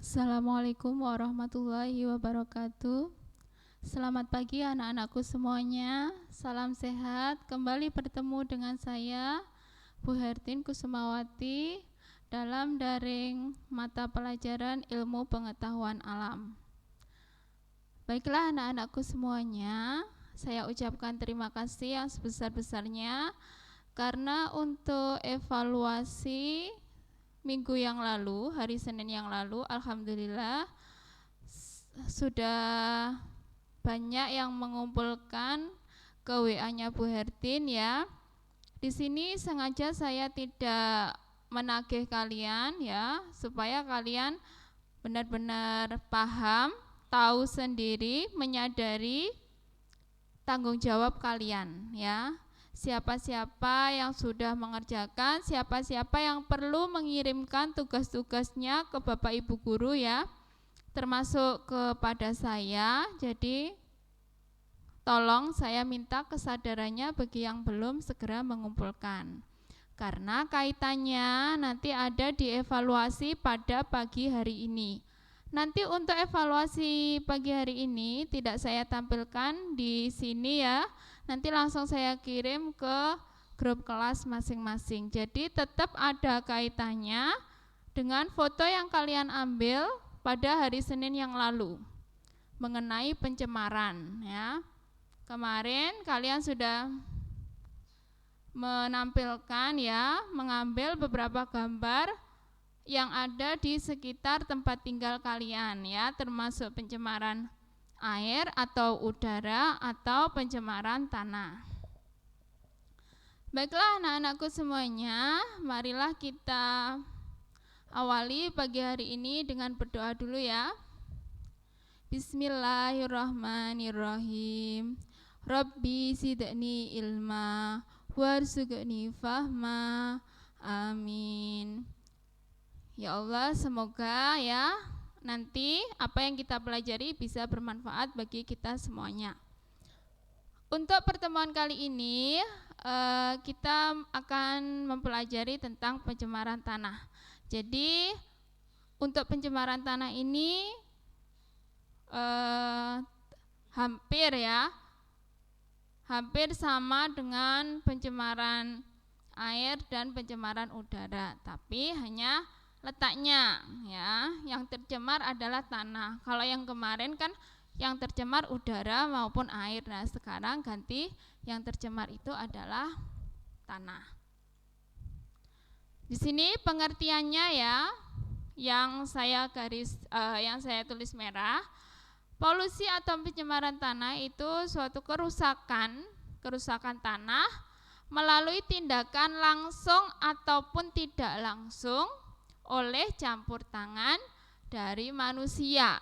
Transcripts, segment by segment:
Assalamualaikum warahmatullahi wabarakatuh. Selamat pagi anak-anakku semuanya. Salam sehat. Kembali bertemu dengan saya, Bu Hertin Kusumawati, dalam daring mata pelajaran ilmu pengetahuan alam. Baiklah anak-anakku semuanya, saya ucapkan terima kasih yang sebesar-besarnya karena untuk evaluasi minggu yang lalu, hari Senin yang lalu, alhamdulillah sudah banyak yang mengumpulkan ke WA-nya Bu Hertin ya. Di sini sengaja saya tidak menagih kalian ya, supaya kalian benar-benar paham, tahu sendiri, menyadari tanggung jawab kalian ya. Siapa-siapa yang sudah mengerjakan, siapa-siapa yang perlu mengirimkan tugas-tugasnya ke Bapak Ibu Guru ya, termasuk kepada saya. Jadi tolong saya minta kesadarannya bagi yang belum segera mengumpulkan, karena kaitannya nanti ada dievaluasi pada pagi hari ini. Nanti untuk evaluasi pagi hari ini tidak saya tampilkan di sini ya. Nanti langsung saya kirim ke grup kelas masing-masing. Jadi tetap ada kaitannya dengan foto yang kalian ambil pada hari Senin yang lalu mengenai pencemaran ya. Kemarin kalian sudah menampilkan ya, mengambil beberapa gambar yang ada di sekitar tempat tinggal kalian ya, termasuk pencemaran air atau udara atau pencemaran tanah. Baiklah anak-anakku semuanya, marilah kita awali pagi hari ini dengan berdoa dulu ya. Bismillahirrahmanirrahim. Rabbi zidni ilma warzuqni fahma. Amin. Ya Allah, semoga ya nanti apa yang kita pelajari bisa bermanfaat bagi kita semuanya. Untuk pertemuan kali ini kita akan mempelajari tentang pencemaran tanah. Jadi untuk pencemaran tanah ini hampir sama dengan pencemaran air dan pencemaran udara, tapi hanya letaknya ya, yang tercemar adalah tanah. Kalau yang kemarin kan yang tercemar udara maupun air. Nah, sekarang ganti yang tercemar itu adalah tanah. Di sini pengertiannya ya, yang saya tulis merah. Polusi atau pencemaran tanah itu suatu kerusakan tanah melalui tindakan langsung ataupun tidak langsung oleh campur tangan dari manusia.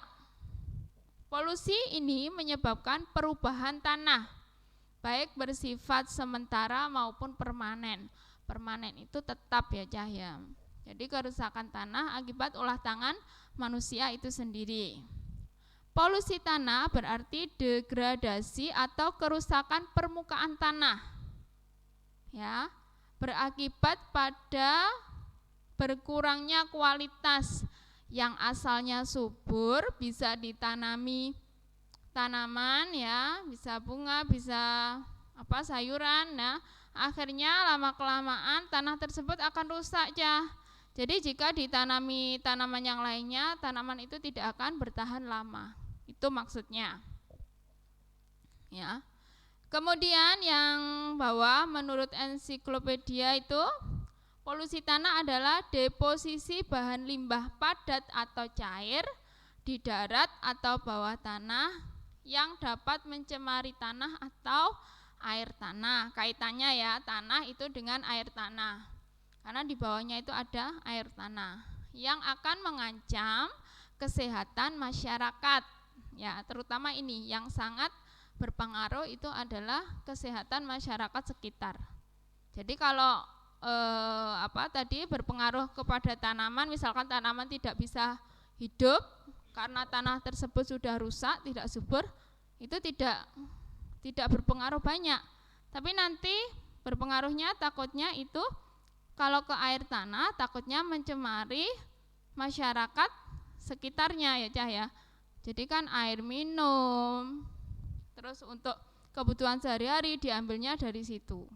Polusi ini menyebabkan perubahan tanah, baik bersifat sementara maupun permanen. Permanen itu tetap ya Cahya. Jadi kerusakan tanah akibat ulah tangan manusia itu sendiri. Polusi tanah berarti degradasi atau kerusakan permukaan tanah. Ya, berakibat pada berkurangnya kualitas yang asalnya subur, bisa ditanami tanaman ya, bisa bunga, bisa sayuran. Nah, akhirnya lama kelamaan tanah tersebut akan rusak ya. Jadi jika ditanami tanaman yang lainnya, tanaman itu tidak akan bertahan lama. Itu maksudnya. Ya. Kemudian yang bawah menurut ensiklopedia itu polusi tanah adalah deposisi bahan limbah padat atau cair di darat atau bawah tanah yang dapat mencemari tanah atau air tanah. Kaitannya ya, tanah itu dengan air tanah. Karena di bawahnya itu ada air tanah yang akan mengancam kesehatan masyarakat. Ya, terutama ini yang sangat berpengaruh itu adalah kesehatan masyarakat sekitar. Jadi kalau berpengaruh kepada tanaman, misalkan tanaman tidak bisa hidup karena tanah tersebut sudah rusak, tidak subur, itu tidak berpengaruh banyak. Tapi nanti berpengaruhnya takutnya kalau ke air tanah takutnya mencemari masyarakat sekitarnya ya Cah ya. Jadi kan air minum, terus untuk kebutuhan sehari-hari diambilnya dari situ.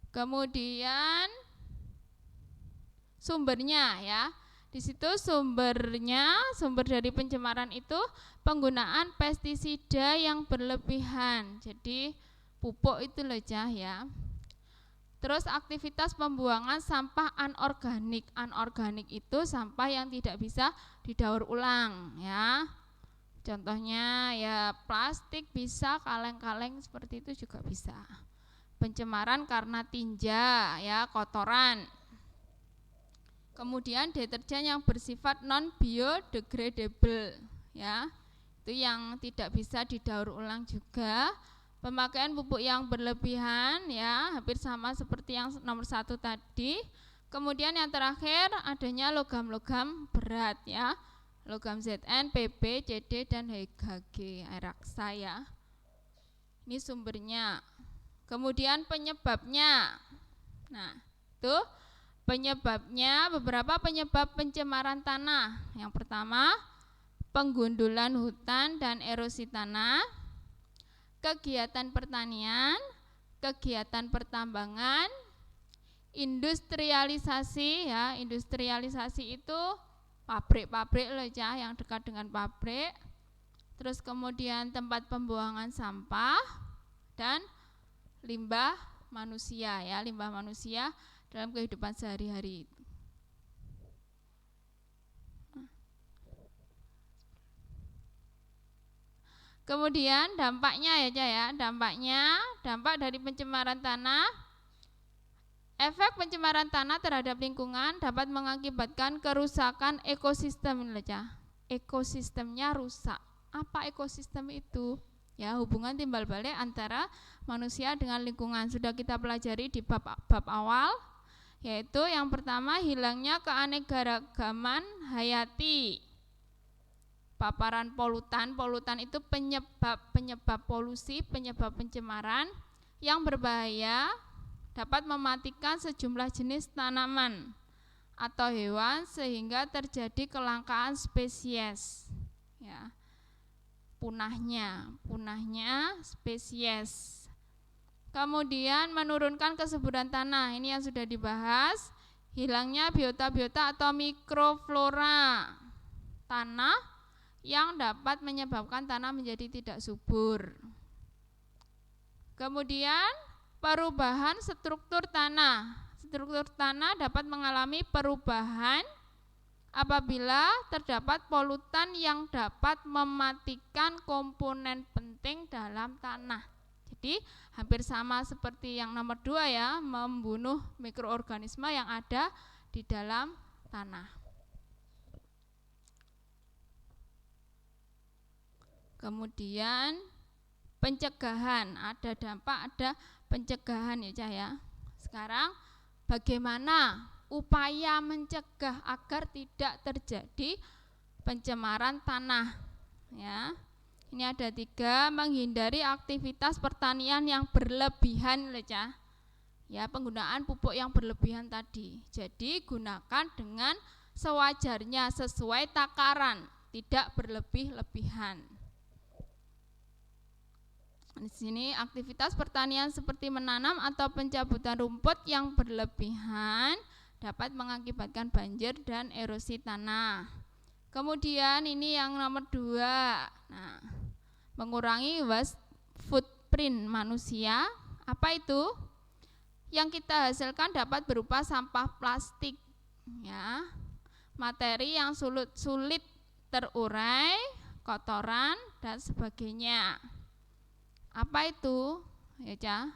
Kemudian sumbernya ya. Di situ sumbernya, sumber dari pencemaran itu penggunaan pestisida yang berlebihan. Jadi pupuk itu loh Cah ya. Terus aktivitas pembuangan sampah anorganik. Anorganik itu sampah yang tidak bisa didaur ulang ya. Contohnya ya plastik bisa, kaleng-kaleng seperti itu juga bisa. Pencemaran karena tinja ya, kotoran. Kemudian deterjen yang bersifat non biodegradable ya. Itu yang tidak bisa didaur ulang juga. Pemakaian pupuk yang berlebihan ya, hampir sama seperti yang nomor 1 tadi. Kemudian yang terakhir adanya logam-logam berat ya. Logam Zn, Pb, Cd, dan Hg, air raksa ya. Ini sumbernya. Kemudian penyebabnya. Nah, itu penyebabnya, beberapa penyebab pencemaran tanah. Yang pertama, penggundulan hutan dan erosi tanah, kegiatan pertanian, kegiatan pertambangan, industrialisasi ya. Industrialisasi itu pabrik-pabrik loh Cah, yang dekat dengan pabrik. Terus kemudian tempat pembuangan sampah dan limbah manusia ya, limbah manusia dalam kehidupan sehari-hari. Kemudian dampaknya ya Cah ya, dampak dari pencemaran tanah. Efek pencemaran tanah terhadap lingkungan dapat mengakibatkan kerusakan ekosistem loh Cah. Ekosistemnya rusak. Apa ekosistem itu? Ya, hubungan timbal balik antara manusia dengan lingkungan. Sudah kita pelajari di bab awal, yaitu yang pertama hilangnya keanekaragaman hayati. Paparan polutan. Polutan itu penyebab polusi, penyebab pencemaran yang berbahaya, dapat mematikan sejumlah jenis tanaman atau hewan sehingga terjadi kelangkaan spesies ya. Punahnya spesies. Kemudian menurunkan kesuburan tanah. Ini yang sudah dibahas. Hilangnya biota-biota atau mikroflora tanah yang dapat menyebabkan tanah menjadi tidak subur. Kemudian perubahan struktur tanah. Struktur tanah dapat mengalami perubahan apabila terdapat polutan yang dapat mematikan komponen penting dalam tanah. Jadi hampir sama seperti yang nomor 2 ya, membunuh mikroorganisme yang ada di dalam tanah. Kemudian pencegahan, ada dampak, ada pencegahan ya Cah ya. Sekarang bagaimana upaya mencegah agar tidak terjadi pencemaran tanah ya. Ini ada 3, menghindari aktivitas pertanian yang berlebihan loh Cah. Ya, penggunaan pupuk yang berlebihan tadi. Jadi gunakan dengan sewajarnya sesuai takaran, tidak berlebih-lebihan. Di sini aktivitas pertanian seperti menanam atau pencabutan rumput yang berlebihan dapat mengakibatkan banjir dan erosi tanah. Kemudian ini yang nomor 2. Nah, mengurangi waste footprint manusia. Apa itu? Yang kita hasilkan dapat berupa sampah plastik ya. Materi yang sulit terurai, kotoran dan sebagainya. Apa itu? Ya Cah.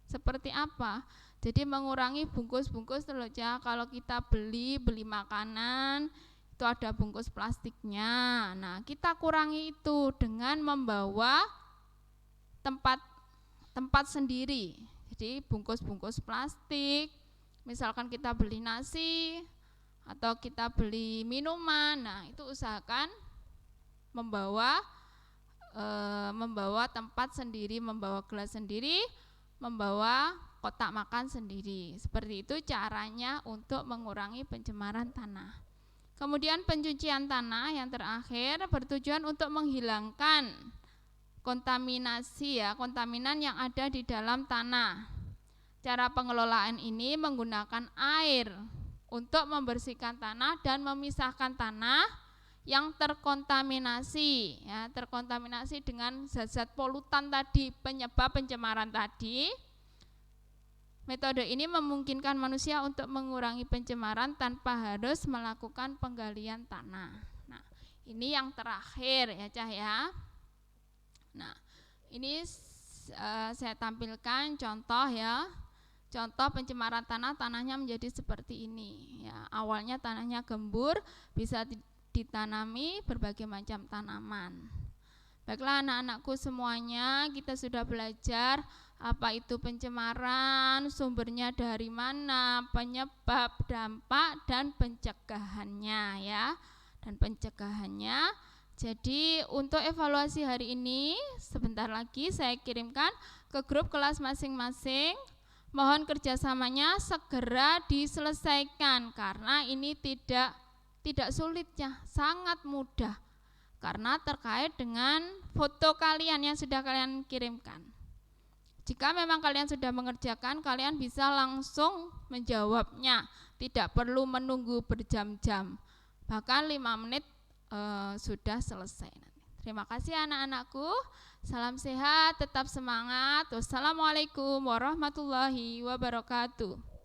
Seperti apa? Jadi mengurangi bungkus-bungkus loh Cah. Kalau kita beli makanan itu ada bungkus plastiknya. Nah, kita kurangi itu dengan membawa tempat sendiri. Jadi bungkus-bungkus plastik, misalkan kita beli nasi atau kita beli minuman, nah itu usahakan membawa tempat sendiri, membawa gelas sendiri, membawa kotak makan sendiri. Seperti itu caranya untuk mengurangi pencemaran tanah. Kemudian pencucian tanah yang terakhir bertujuan untuk menghilangkan kontaminasi kontaminan yang ada di dalam tanah. Cara pengelolaan ini menggunakan air untuk membersihkan tanah dan memisahkan tanah yang terkontaminasi terkontaminasi dengan zat-zat polutan tadi, penyebab pencemaran tadi. Metode ini memungkinkan manusia untuk mengurangi pencemaran tanpa harus melakukan penggalian tanah. Nah, ini yang terakhir ya Cah ya. Nah, ini saya tampilkan contoh ya. Contoh pencemaran tanah, tanahnya menjadi seperti ini ya. Awalnya tanahnya gembur, bisa ditanami berbagai macam tanaman. Baiklah anak-anakku semuanya, kita sudah belajar apa itu pencemaran, sumbernya dari mana, penyebab, dampak, dan pencegahannya ya. Dan pencegahannya. Jadi untuk evaluasi hari ini sebentar lagi saya kirimkan ke grup kelas masing-masing. Mohon kerjasamanya segera diselesaikan karena ini tidak sulit ya, sangat mudah. Karena terkait dengan foto kalian yang sudah kalian kirimkan. Jika memang kalian sudah mengerjakan, kalian bisa langsung menjawabnya. Tidak perlu menunggu berjam-jam. Bahkan 5 menit sudah selesai. Terima kasih anak-anakku. Salam sehat, tetap semangat. Wassalamualaikum warahmatullahi wabarakatuh.